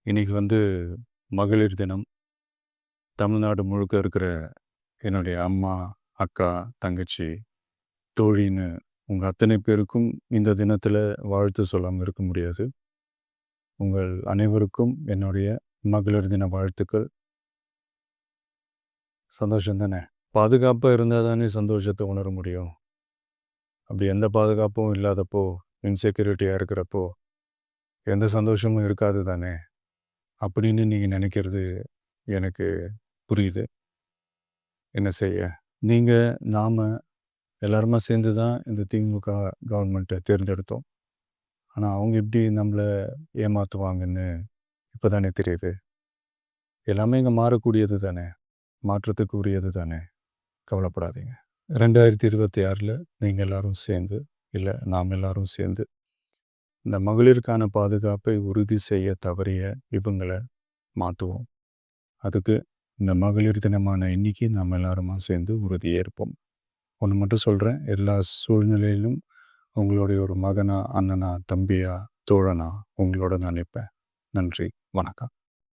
இன்னைக்கு மகளிர் தினம். தமிழ்நாடு முழுக்க இருக்கிற என்னுடைய அம்மா, அக்கா, தங்கச்சி, தோழின்னு உங்க அத்தனை பேருக்கும் இந்த தினத்தில வாழ்த்து சொல்லாம இருக்க முடியாது. உங்கள் அனைவருக்கும் என்னுடைய மகளிர் தின வாழ்த்துக்கள். சந்தோஷம் தானே! பாதுகாப்பா இருந்தா தானே சந்தோஷத்த உணர முடியும். அப்படி எந்த பாதுகாப்பும் இல்லாதப்போ, இன்செக்யூரிட்டியா இருக்கிறப்போ, எந்த சந்தோஷமும் இருக்காது தானே! அப்படின்னு நீங்க நினைக்கிறது எனக்கு புரியுது. என்ன செய்ய? நீங்க, நாம எல்லாருமா சேர்ந்து தான் இந்த திமுக கவர்மெண்ட்டை தேர்ந்தெடுத்தோம். ஆனா, அவங்க எப்படி நம்மள ஏமாத்துவாங்கன்னு இப்ப தானே தெரியுது. எல்லாமே இங்க மாறக்கூடியது தானே! மாற்றத்துக்கு உரியது தானே! கவலைப்படாதீங்க. 2026ல நீங்க எல்லாரும் சேர்ந்து, இல்ல நாம் எல்லாரும் சேர்ந்து, இந்த மகளிருக்கான பாதுகாப்பை உறுதி செய்ய தவறிய இவங்கள மாத்துவோம். அதுக்கு இந்த மகளிர் தினமான இன்னைக்கு நம்ம எல்லாருமா சேர்ந்து உறுதியேற்போம். ஒண்ணு மட்டும் சொல்றேன், எல்லா சூழ்நிலையிலும் உங்களுடைய ஒரு மகனா, அண்ணனா, தம்பியா, தோழனா உங்களோட நான் நிப்பேன். நன்றி, வணக்கம்.